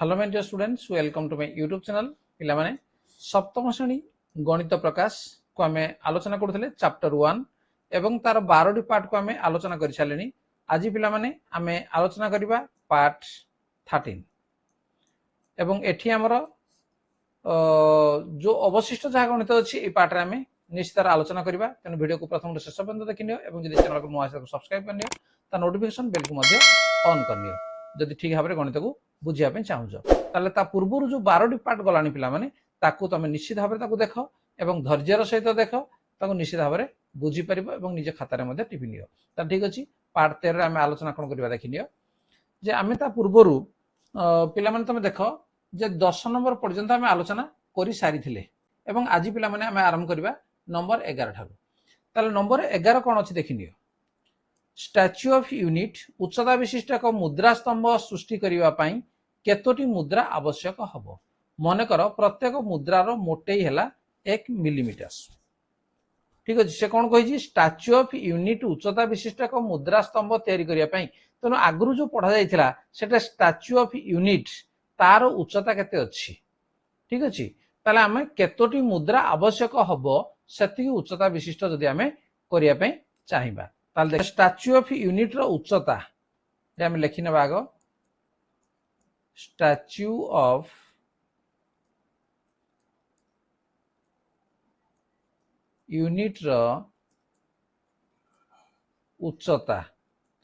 Hello my dear students, welcome to my YouTube channel. पिला माने सप्तम श्रेणी गणित प्रकाश को आम आलोचना करते चैप्टर 1 एवं तार 12टी पार्ट को आम आलोचना कर सारे। आज पिला माने आम आलोचना करबा पार्ट 13 एवं एठी हमर जो अवशिष्ट जहाँ गणित अच्छी ये पार्ट आम निश्चित आलोचना करबा। तेणु वीडियो को प्रथम शेष पर्यंत देखिनियो एवं जदि चैनल को नुआ सब्सक्राइब करनियो ता नोटिफिकेशन बेल को मध्य ऑन करनियो जदि ठीक भाव गणित को बुझापी चाहूच। ता पूर्व जो 12टी पार्ट गलानी पिला माने ताकू तुम निश्चित भाव देख एवं धैर्यर सहित देख ताकू निश्चित भाव बुझीपर और निज खातार टिपि नियो। तो ठीक अच्छे पार्ट 13 आम आलोचना कौन करवा देखिनियो जे आम ता पूर्वर पिला माने तुम देख जे 10 नंबर पर्यंत आम आलोचना कर सारी एवं आज पिला माने आम आरंभ करवा नंबर 11 ठारू। ताले नंबर 11 कौन अच्छी देखिनियो। स्टैच्यू ऑफ यूनिट उच्चता विशिष्ट एक मुद्रा स्तंभ सृष्टि करने पाई केतोटी मुद्रा आवश्यक हब। मनकर प्रत्येक मुद्रार मोटेई है 1 मिलीमीटर। ठीक अच्छे से कौन कही स्टैच्यू ऑफ यूनिट उच्चता विशिष्ट एक मुद्रा स्तंभ तैयारी करने तेणु आगु जो पढ़ा जाइथिला सेटा स्टैच्यू ऑफ यूनिट तार उच्चता केते अच्छी। ठीक अच्छे ताले आमे केतोटी मुद्रा आवश्यक हब सेति उच्चता विशिष्ट जदि आमे करिया पई चाहिबा ताले स्टैच्यू ऑफ यूनिट रो उच्चता जे आमे लिखि नेबा आगो। स्टैच्यू ऑफ यूनिट रो उच्चता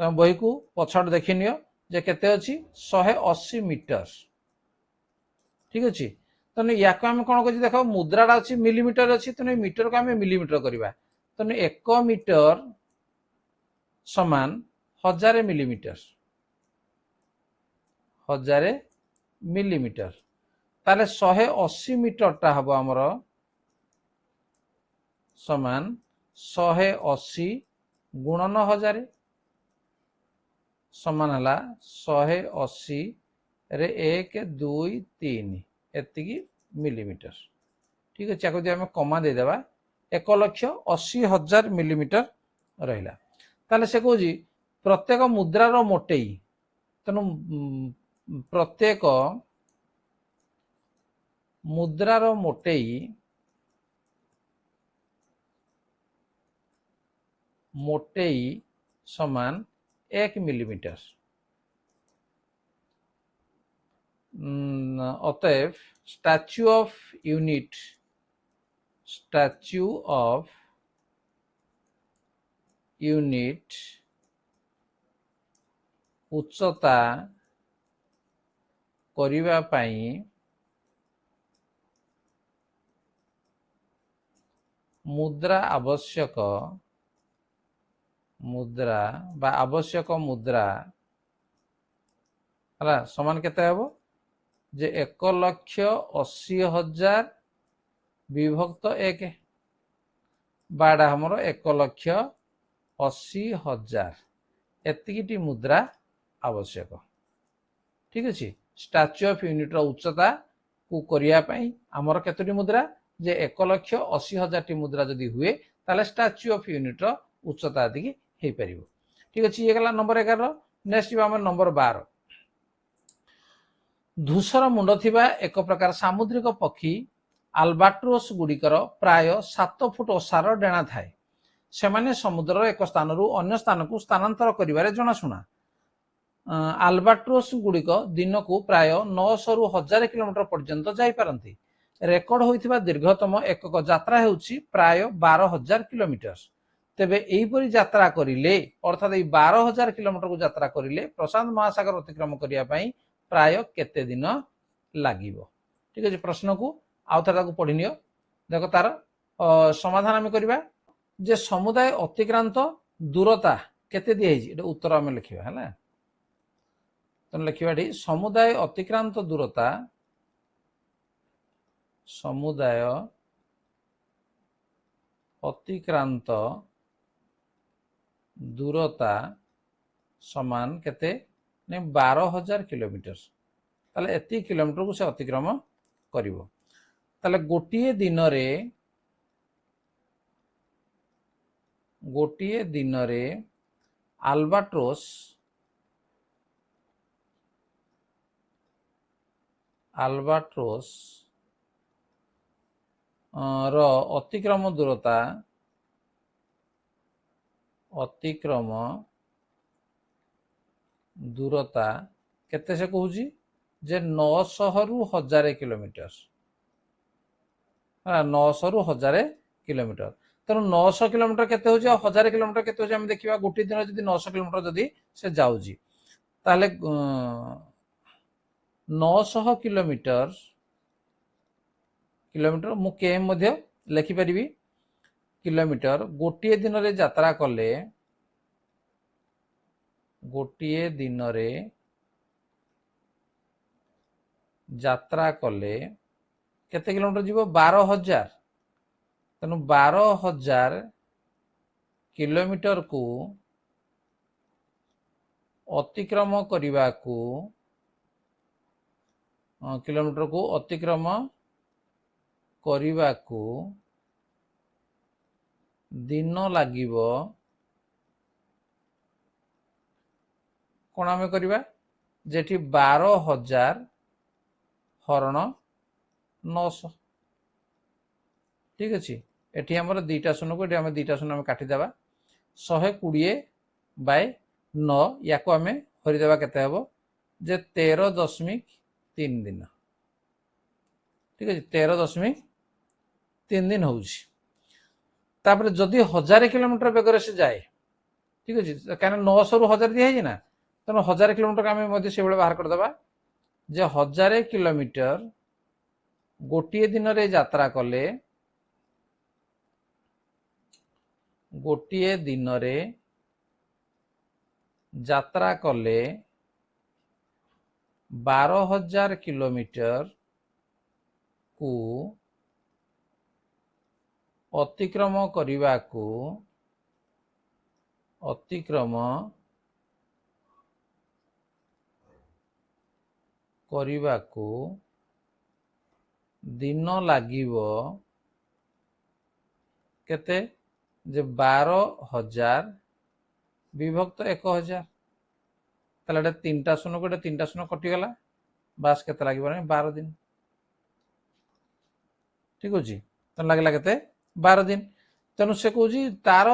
तुम बही को पछड़ देखिनियो जे केते अछि 180 मीटर। ठीक अच्छे तेणु या आम कौन कर देख मुद्राटा अच्छी मिलीमीटर अच्छी तेणु मीटर को आम मिलीमीटर करवा तेणु 1 मीटर समान 1000 मिलीमीटर 1000 मिलीमीटर ताले 180 मीटरटा हम आमर समान 180 गुणन 1000 समान है 180 रे 1 2 3 एतिकी मिलीमीटर। ठीक अच्छे आगे आम कमा देदेबा 1,80,000 मिलीमीटर रहा। ताले से कौन प्रत्येक मुद्रार मोटेई तेणु प्रत्येक मुद्रार मोटेई समान 1 मिलीमीटर। अतएव स्टैच्यू ऑफ यूनिट उच्चता करिवा पाई मुद्रा आवश्यक मुद्रा है समान केते हबो जे 1,80,000 विभक्त 1 बाड़ा हमर 1,80,000 एतिकी मुद्रा आवश्यक। ठीक अच्छे स्टैच्यू ऑफ यूनिट रो उच्चता को करिया पई हमर केतोटी मुद्रा जे 1,80,000 मुद्रा जदि हुए ताले स्टैच्यू ऑफ यूनिट रो उच्चता एतिकी हे परिबो। ठीक अच्छे ये गला नंबर 11। नेक्स्ट जीवा हमर नंबर 12। धूसर मुंड थिबा एक प्रकार सामुद्रिक पक्षी आल्बाट्रोस गुड़िकर प्राय 7 फुट ओसार डेणा थाए। सेमाने समुद्रर एक स्थान रु अन्य स्थान को स्थानांतर करिवारे जनाशुना। आल्बाट्रोस गुड़िक दिन को प्राय 900 रु 1000 किलोमीटर पर्यंत जाई पारंती। रेकर्ड होइथिबा दीर्घतम एकक यात्रा हेउछि प्राय 12,000 किलोमीटर। तेबे एहीपरि यात्रा करिले अर्थात 12,000 किलोमीटर को यात्रा करिले प्रशांत महासागर अतिक्रम करिया पई प्राय केते दिन लागिबो। ठीक है प्रश्न को आउ थरा को पढ़ी नियो। देखो तार समाधान आम करबा जे समुदाय अतिक्रांत दूरता केते दिया हिजी एटा उत्तर आम लिखिबा हैला। तो लिखिबा डी समुदाय अतिक्रांत दूरता समान केते ने 12,000 किलोमीटर ताले एति किलोमीटर को से अतिक्रम करिवो। ताले गोटिए दिन रे आल्बाट्रोस ଆଲବାଟ୍ରୋସ୍ ର ଅତିକ୍ରମ ଦୂରତା କେତେ ସେ କହୁଛି ଯେ 900 ରୁ 1000 କିଲୋମିଟର। 900 ରୁ 1000 କିଲୋମିଟର। ତେଣୁ 900 କିଲୋମିଟର କେତେ ହଉଛି ଆଉ 1000 କିଲୋମିଟର କେତେ ହଉଛି ଆମେ ଦେଖିବା। ଗୋଟିଏ ଦିନ ଯଦି 900 କିଲୋମିଟର ଯଦି ସେ ଯାଉଛି ତାହେଲେ 900 କିଲୋମିଟର ମୁଁ କେଏମ୍ ମଧ୍ୟ ଲେଖିପାରିବି କିଲୋମିଟର। ଗୋଟିଏ ଦିନରେ ଯାତ୍ରା କଲେ କେତେ କିଲୋମିଟର ଯିବ 12000। ତେଣୁ 12000 କିଲୋମିଟର କୁ ଅତିକ୍ରମ କରିବାକୁ ଦିନ ଲାଗିବ। କଣ ଆମେ କରିବା ଯେଠି 12000 ହରଣ 900 ଠିକ ଅଛି। ଏଠି ଆମର ଦିଟା ଶୂନକୁ ଏଠି ଆମେ ଦିଟା ଶୂନ ଆମେ କାଟିଦେବା 120/9 ୟାକୁ ଆମେ ହରିଦେବା କେତେ ହେବ ଯେ 13.3 ଦିନ। ଠିକ ଅଛି 13.3 ଦିନ ହଉଛି। ତାପରେ ଯଦି 1000 କିଲୋମିଟର ବେଗରେ ସେ ଯାଏ ଠିକ ଅଛି କାରଣ 900 ରୁ 1000 ଦିଆହେଇଛି ନା ତେଣୁ 1000 କିଲୋମିଟର ଆମେ ମଧ୍ୟ ସେଇଭଳି ବାହାର କରିଦେବା ଯେ 1000 କିଲୋମିଟର ଗୋଟିଏ ଦିନରେ ଯାତ୍ରା କଲେ 12000 କିଲୋମିଟର କୁ ଅତିକ୍ରମ କରିବାକୁ ଦିନ ଲାଗିବ କେତେ ଯେ 12000 ବିଭକ୍ତ 1000। ତାହେଲେ ଏଟା ତିନିଟା ଶୂନକୁ ଏଟା ତିନିଟା ଶୂନ କଟିଗଲା ବାସ୍ କେତେ ଲାଗିବ 12 ଦିନ। ଠିକ ଅଛି ତେଣୁ ଲାଗିଲା କେତେ 12 ଦିନ। ତେଣୁ ସେ କହୁଛି ତାର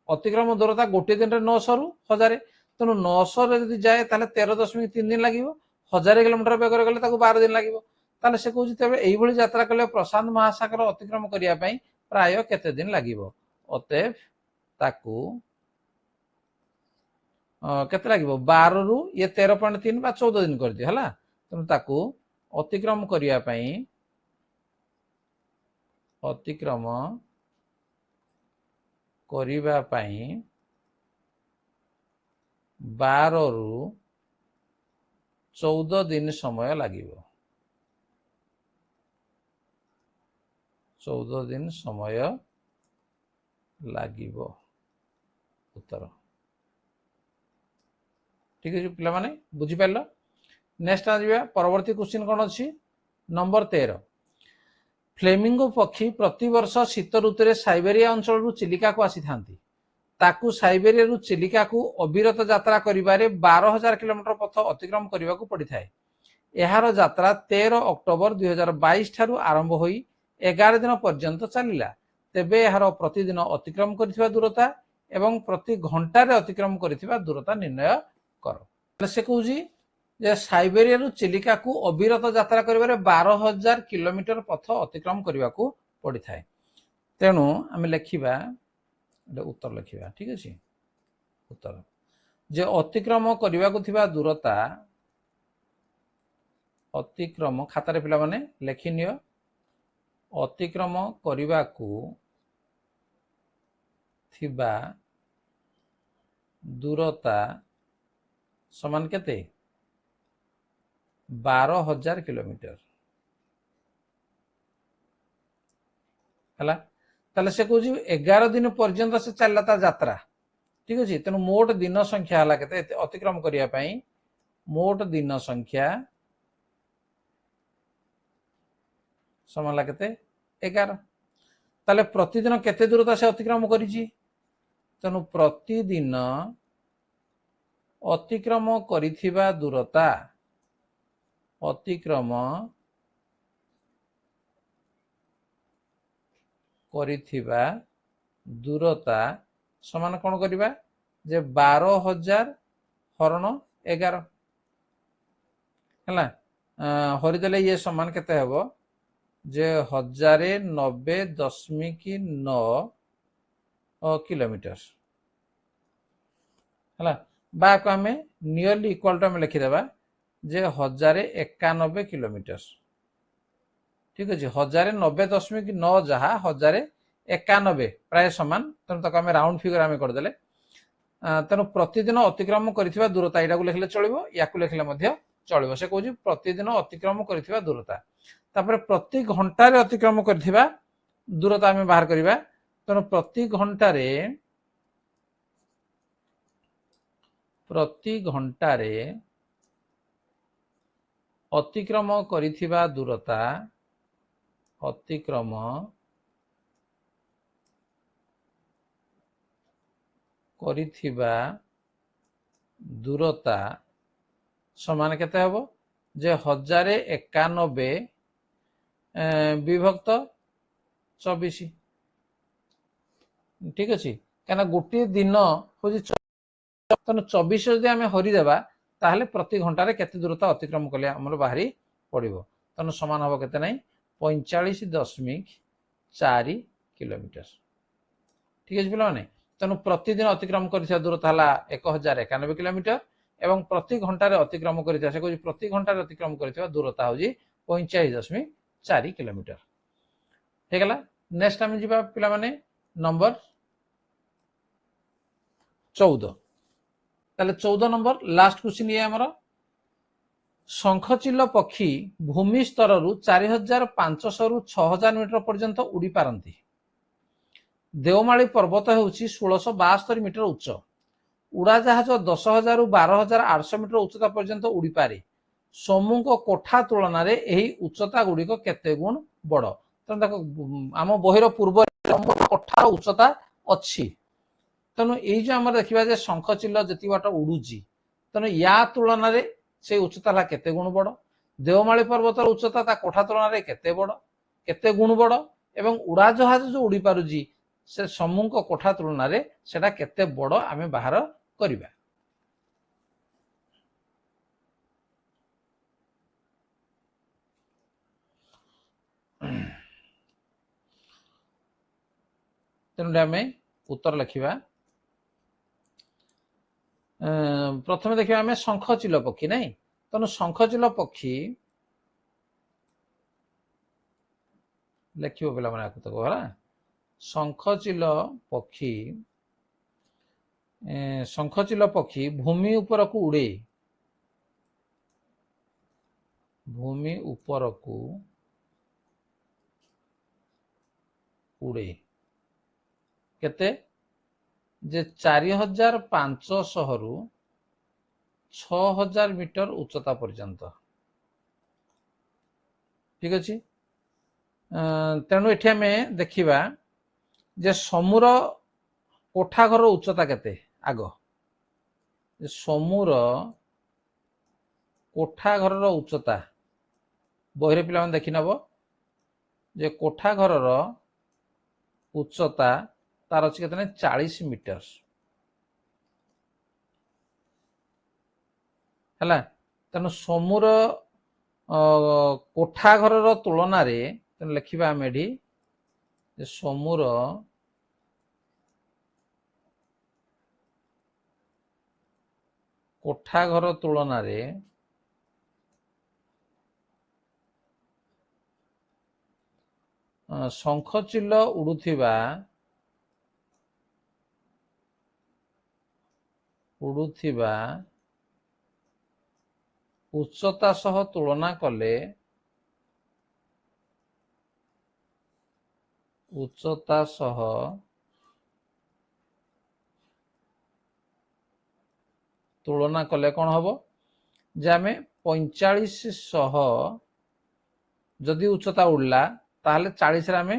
ଅତିକ୍ରମ ଦୂରତା ଗୋଟିଏ ଦିନରେ 900 ରୁ 1000। ତେଣୁ 900 ରେ ଯଦି ଯାଏ ତାହେଲେ 13.3 ଦିନ ଲାଗିବ। 1000 କିଲୋମିଟର ବେଗରେ ଗଲେ ତାକୁ 12 ଦିନ ଲାଗିବ। ତାହେଲେ ସେ କହୁଛି ତେବେ ଏଇଭଳି ଯାତ୍ରା କଲେ ପ୍ରଶାନ୍ତ ମହାସାଗର ଅତିକ୍ରମ କରିବା ପାଇଁ ପ୍ରାୟ କେତେ ଦିନ ଲାଗିବ। ଅତଏବ ତାକୁ କେତେ ଲାଗିବ 12 ରୁ ଇଏ 13.3 ବା 14 ଦିନ କରିଦିଅ ହେଲା। ତେଣୁ ତାକୁ ଅତିକ୍ରମ କରିବା ପାଇଁ 12 ରୁ 14 ଦିନ ସମୟ ଲାଗିବ। 14 ଦିନ ସମୟ ଲାଗିବ ଉତ୍ତର। ঠিক আছে ପିଲାମାନେ ବୁଝିପାରିଲ। ନେକ୍ସଟ ଆସିବା ପରବର୍ତ୍ତୀ କ୍ୱେଶ୍ଚିନ୍ କ'ଣ ଅଛି ନମ୍ବର 13। ଫ୍ଲେମିଙ୍ଗୋ ପକ୍ଷୀ ପ୍ରତିବର୍ଷ ଶୀତ ଋତୁରେ ସାଇବେରିଆ ଅଞ୍ଚଳରୁ ଚିଲିକାକୁ ଆସିଥାନ୍ତି। ତାକୁ ସାଇବେରିଆରୁ ଚିଲିକାକୁ ଅବିରତ ଯାତ୍ରା କରିବାରେ 12000 କିଲୋମିଟର ପଥ ଅତିକ୍ରମ କରିବାକୁ ପଡ଼ିଥାଏ। ଏହାର ଯାତ୍ରା 13 ଅକ୍ଟୋବର 2022 ଠାରୁ ଆରମ୍ଭ ହୋଇ 11 ଦିନ ପର୍ଯ୍ୟନ୍ତ ଚାଲିଲା। ତେବେ ଏହାର ପ୍ରତିଦିନ ଅତିକ୍ରମ କରିଥିବା ଦୂରତା ଏବଂ ପ୍ରତି ଘଣ୍ଟାରେ ଅତିକ୍ରମ କରିଥିବା ଦୂରତା ନିର୍ଣ୍ଣୟ କର। ସେ କହୁଛି ଯେ ସାଇବେରିଆରୁ ଚିଲିକାକୁ ଅବିରତ ଯାତ୍ରା କରିବାରେ 12000 କିଲୋମିଟର ପଥ ଅତିକ୍ରମ କରିବାକୁ ପଡ଼ିଥାଏ। ତେଣୁ ଆମେ ଲେଖିବା ଉତ୍ତର ଲେଖିବା ଠିକ ଅଛି। ଉତ୍ତର ଯେ ଅତିକ୍ରମ କରିବାକୁ ଥିବା ଦୂରତା ଅତିକ୍ରମ ଖାତାରେ ପିଲାମାନେ ଲେଖିନିଅ। ଅତିକ୍ରମ କରିବାକୁ ଥିବା ଦୂରତା ସମାନ କେତେ 12000 କିଲୋମିଟର ହେଲା। ତାହେଲେ ସେ କହୁଛି 11 ଦିନ ପର୍ଯ୍ୟନ୍ତ ସେ ଚାଲିଲା ତା ଯାତ୍ରା ଠିକ ଅଛି। ତେଣୁ ମୋଟ ଦିନ ସଂଖ୍ୟା ହେଲା କେତେ ଅତିକ୍ରମ କରିବା ପାଇଁ ମୋଟ ଦିନ ସଂଖ୍ୟା ସମାନ ହେଲା କେତେ 11। ତାହେଲେ ପ୍ରତିଦିନ କେତେ ଦୂରତା ସେ ଅତିକ୍ରମ କରିଛି। ତେଣୁ ପ୍ରତିଦିନ ଅତିକ୍ରମ କରିଥିବା ଦୂରତା କରିଥିବା ଦୂରତା ସମାନ କ'ଣ କରିବା ଯେ 12,000 ହରଣ 11 ହେଲା। ହରିଦେଲେ ଇଏ ସମାନ କେତେ ହେବ ଯେ 1090.9 କିଲୋମିଟର ହେଲା। ବା ଆମେ ନିୟରଲି ଇକ୍ୱାଲ ଟୁ ଆମେ ଲେଖିଦେବା ଯେ 1091 କିଲୋମିଟର। ঠিক ଅଛି 1090.9 ଯାହା 1091 ପ୍ରାୟ ସମାନ, ତେଣୁ ତାକୁ ଆମେ ରାଉଣ୍ଡ ଫିଗର ଆମେ କରିଦେଲେ। ତେଣୁ ପ୍ରତିଦିନ ଅତିକ୍ରମ କରିଥିବା ଦୂରତା ଏଇଟାକୁ ଲେଖିଲେ ଚଳିବ, ୟାକୁ ଲେଖିଲେ ମଧ୍ୟ ଚଳିବ। ସେ କହୁଛି ପ୍ରତିଦିନ ଅତିକ୍ରମ କରିଥିବା ଦୂରତା, ତାପରେ ପ୍ରତି ଘଣ୍ଟାରେ ଅତିକ୍ରମ କରିଥିବା ଦୂରତା ଆମେ ବାହାର କରିବା। ତେଣୁ ପ୍ରତି ଘଣ୍ଟାରେ ଅତିକ୍ରମ କରିଥିବା ଦୂରତା ସମାନ କେତେ ହେବ ଯେ 1091 ବିଭକ୍ତ 24। ঠিক ଅଛି, କାହିଁକିନା ଗୋଟିଏ ଦିନ ହଉଛି 24 ଯଦି ଆମେ ହରିଦେବା ତାହେଲେ ପ୍ରତି ଘଣ୍ଟାରେ କେତେ ଦୂରତା ଅତିକ୍ରମ କଲେ ଆମର ବାହାରି ପଡିବ। ତେଣୁ ସମାନ ହବ କେତେ ନାହିଁ 45.4 କିଲୋମିଟର। ঠিক ଅଛି ପିଲାମାନେ, ତେଣୁ ପ୍ରତିଦିନ ଅତିକ୍ରମ କରିଥିବା ଦୂରତା ହେଲା 1091 କିଲୋମିଟର ଏବଂ ପ୍ରତି ଘଣ୍ଟାରେ ଅତିକ୍ରମ କରିଥିବା, ସେ କହୁଛି ପ୍ରତି ଘଣ୍ଟାରେ ଅତିକ୍ରମ କରିଥିବା ଦୂରତା ହଉଛି 45.4 କିଲୋମିଟର। ହେଇଗଲା। ନେକ୍ସଟ ଆମେ ଯିବା ପିଲାମାନେ ନମ୍ବର 14। ତାহলে 14 নম্বর লাস্ট কোশ্চিন ইয়ে আমার শঙ্খচিল্ল পক্ষী ভূমি স্তরରୁ 4500 ରୁ 6000 মিଟর পর্যন্ত উড়ি পারନ୍ତି। দেওমাଳି পর্বত ହେଉଛି 1672 মিଟর উচ্চ। উড়াজাহাজ 10,000 ରୁ 12,800 মিଟর উচ্চতা পর্যন্ত উড়িপারে। ସମୁଙ୍କ କୋଠା ତୁଳନାରେ ଏହି ଉଚ୍ଚତା ଗୁଡ଼ିକ କେତେ ଗୁଣ ବଡ଼? ତେଣୁ ଦେଖ ଆମ ବହିର ପୂର୍ବରେ କୋଠାର ଉଚ୍ଚତା ଅଛି, ତେଣୁ ଏଇ ଯୋଉ ଆମର ଦେଖିବା ଯେ ଶଙ୍ଖଚିଲ୍ଲ ଯେତିକି ବାଟ ଉଡୁଛି, ତେଣୁ ୟା ତୁଳନାରେ ସେ ଉଚ୍ଚତା ହେଲା କେତେ ଗୁଣ ବଡ଼। ଦେଓମାଳି ପର୍ବତର ଉଚ୍ଚତା ତା କୋଠା ତୁଳନାରେ କେତେ ବଡ଼, କେତେ ଗୁଣ ବଡ଼, ଏବଂ ଉଡ଼ାଜାହାଜ ଯୋଉ ଉଡି ପାରୁଛି ସେ ସମୁଙ୍କ କୋଠା ତୁଳନାରେ ସେଟା କେତେ ବଡ଼ ଆମେ ବାହାର କରିବା। ତେଣୁ ଆମେ ଉତ୍ତର ଲେଖିବା। ପ୍ରଥମେ ଦେଖିବା ଆମେ ଶଙ୍ଖଚିଲ୍ଲ ପକ୍ଷୀ, ନାଇଁ? ତେଣୁ ଶଙ୍ଖଚିଲ୍ଲ ପକ୍ଷୀ ଲେଖିବ ପିଲାମାନେ ଆକୁ ତାକୁ ହେଲା। ଶଙ୍ଖଚିଲ୍ଲ ପକ୍ଷୀ ଭୂମି ଉପରକୁ ଉଡ଼େ। କେତେ ଯେ 4500 ରୁ 6000 ମିଟର ଉଚ୍ଚତା ପର୍ଯ୍ୟନ୍ତ। ଠିକ ଅଛି। ତେଣୁ ଏଠି ଆମେ ଦେଖିବା ଯେ ସମୁର କୋଠା ଘର ଉଚ୍ଚତା କେତେ। ଆଗ ସମୁର କୋଠା ଘରର ଉଚ୍ଚତା ବହିରେ ପିଲାମାନେ ଦେଖି ନେବ ଯେ କୋଠା ଘରର ଉଚ୍ଚତା ତାର ଅଛି କେତେ 40 ମିଟର ହେଲା। ତେଣୁ ସମୁର କୋଠା ଘରର ତୁଳନାରେ ତେଣୁ ଲେଖିବା ଆମେ ଏଠି ଯେ ସମୁର କୋଠା ଘର ତୁଳନାରେ ଶଙ୍ଖଚିଲ୍ଲ ଉଡୁଥିବା ଉଚ୍ଚତା ସହ ତୁଳନା କଲେ କଣ ହବ ଯେ ଆମେ 4500 ଯଦି ଉଚ୍ଚତା ଉଡିଲା ତାହେଲେ 40 ରେ ଆମେ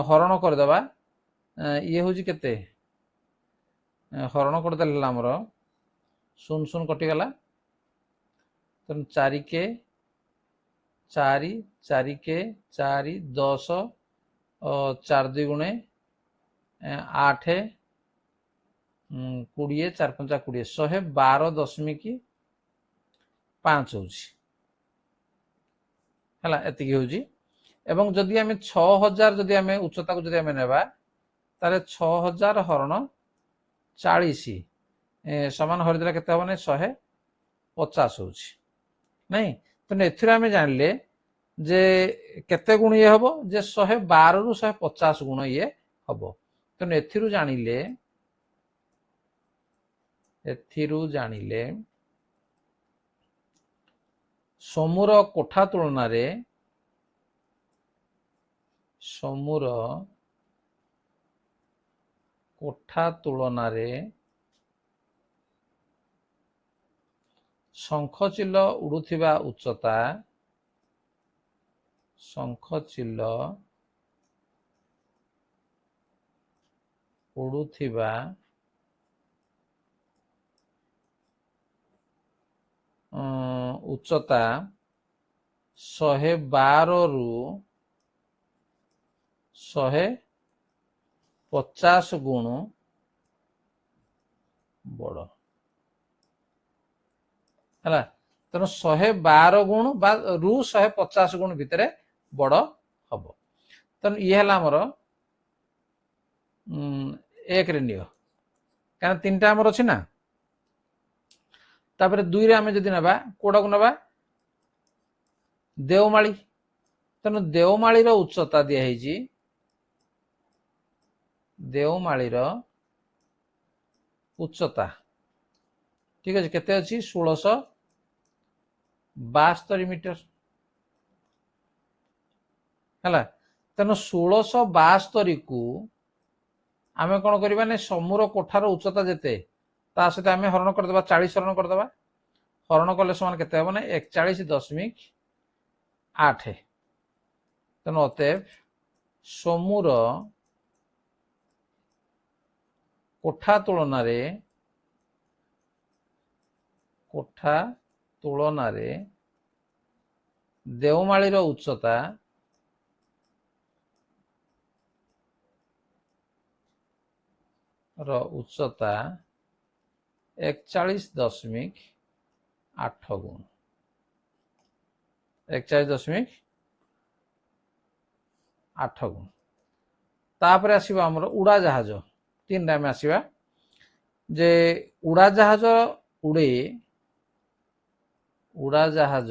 ହରଣ କରିଦେବା। ଇଏ ହଉଛି କେତେ ହରଣ କରିଦେଲେ ଆମର 0 କଟିଗଲା। ତେଣୁ 4 4 4 4 10 4 2 गुणे 8 20 4 5 20 112.5 होउची हला एतिकी होउची एवं जदि आमे 6000 जदि आमे उच्चता को जदि आमे नेबा ताले 6000 हरण 40 समान हरिदला केते हो नै 150 होउची नहीं तो एथिरा आमे जानले जे केते गुण ये हबो जे 112 रु 150 गुण ये हबो तो एथिरु जानिले समूर कोठा तुलना रे समूर कोठा तुलना रे शंखचिल उड़ुथिबा उच्चता शंखचिल उड़ुथिबा उच्चता 112 रु 150 गुण बड़ है तेणु 112 गुण रु 150 गुण भितर बड़ हम तेणु ये आमर एक रे नियो कारण 3टा आमर अच्छी ना तापर 2 रे आमे जदि नबा कोडा को नबा देवमाली तेणु देवमाली रो उच्चता दिया है देवमाली रो उच्चता ठीक अच्छे केते अच्छी 1672 मीटर है तेणु 1672 को आम कौन करवा समूर कोठार उच्चता जेते ता सहित आम हरण करदे 40 हरण करदे हरण कले समान केते हम 41.8 तेणु अतएव समूर कोठा तुलना रे देवमाली रो उच्चता 41.8 गुण 41.8 गुण तापर आसीबा हमर उड़ा जहाज 3 टा में आसीबा जे उड़ा जहाज उड़े उड़ा जहाज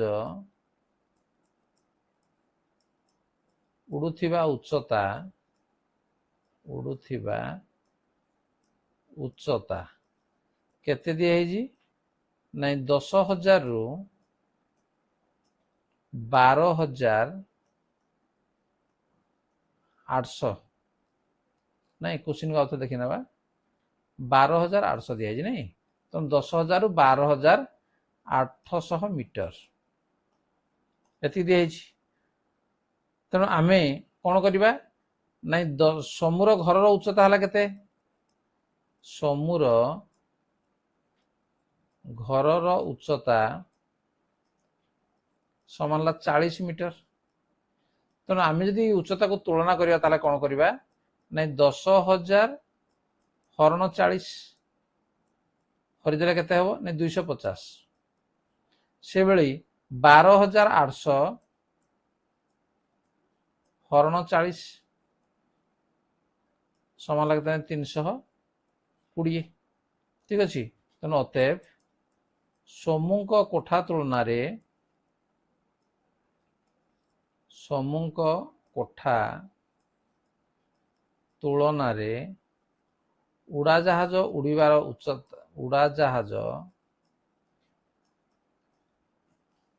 उड़ुथिबा उच्चता केते दिया है जी नहीं 10,000 रु 12,800 नहीं क्वेश्चन का अर्थ देखी ना 12,800 दिया है नहीं तो 10,000 रु 12,800 मीटर एति दिया है तेणु आमे कौन करवा नहीं समूर घर उच्चता है केते समूर घर उच्चता समान 40 मीटर तेणु आम जदि उच्चता को तुलना करिया ताले कौन करवा नहीं 10,000 हरण 40 हरिदेले केते हबो नहीं 250 से बेली 12,800 हरण 40 समान लगता है 320 ठीक अच्छे तेणु अतएव समूह कोठा तुलना रे समूह कोठा तुलना रे उड़ाजाहाज उड़ीबार उच्चता उड़ाजाहाज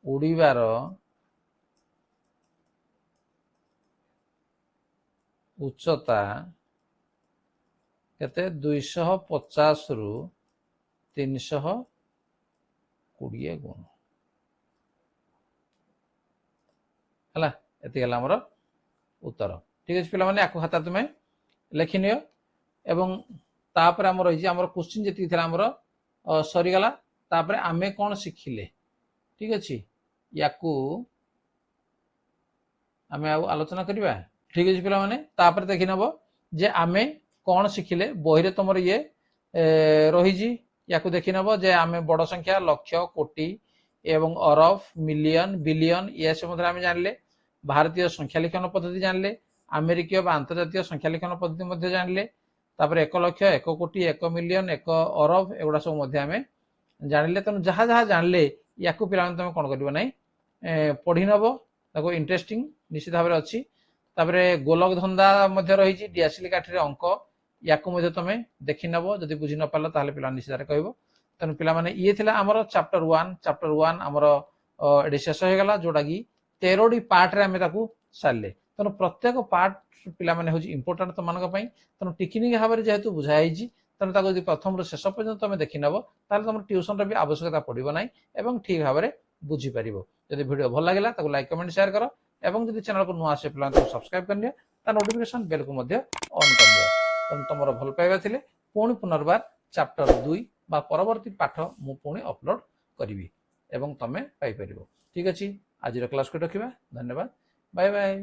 उड़ीबार उच्चता केते 250 रु 320 गुण है एति हमर उत्तर ठीक अच्छे पिला माने आको खाता तुम्हें लिखि नियो एवं तापर आम रही आम क्वेश्चन जी सरीगला तापर आमे कौन शिखिले ठीक अच्छे या आलोचना करवा ठीक अच्छे पे देखी नब जे आमे कौन शिखिले बही रे तुम ये रही या देखी नब जे आमे बड़ संख्या लक्ष कोटी एवं अरब मिलियन बिलियन ये सब आम जानले भारतीय संख्या लिखन पद्धति जानले अमेरिकीय अंतर्जातीय संख्या लिखन पद्धति जानले तापर 1 लक्ष 1 कोटी 1 मिलियन 1 अरब एगुड़ा सब आम जानले तेणु जहाँ जहाँ जानले या पे कौन कर ना पढ़ी नब इंटरेस्टिंग निश्चित भाव में अच्छी गोलक धंदा रही डिआसिल काठी अंक या तुम देखी नब जदि बुझी न पार ताले पिला निश्चित कह तेणु पे ये आमर चैप्टर 1 आमर ये शेष हो गला जोटा कि 13टी पार्ट रे आमे ताकू सारे तेणु प्रत्येक पार्ट पिला माने होची इंपोर्टेंट तुम तेणु टेक्निक भाव में जेहेतु बुझाई तेणु ताको यदि प्रथम शेष पर्यंत तुम देखी नब ताले तुम ट्यूशन भी आवश्यकता पड़ो ना एवं ठीक भाव में बुझीपर जदि वीडियो भल लगे ताको लाइक कमेंट शेयर कर एवं जदि चैनल को नुआ आसे पिला सब्सक्राइब कर दिया नोटिफिकेशन बेल को ऑन कर दिया तेणु तुम भल पाइबा थिले पुणी पुनर्बार चैप्टर 2 बा परवर्ती पाठ मु पुणी अपलोड करी एवं तमें पाइपर ठीक अच्छे आज क्लास को रखा धन्यवाद बाय बाय।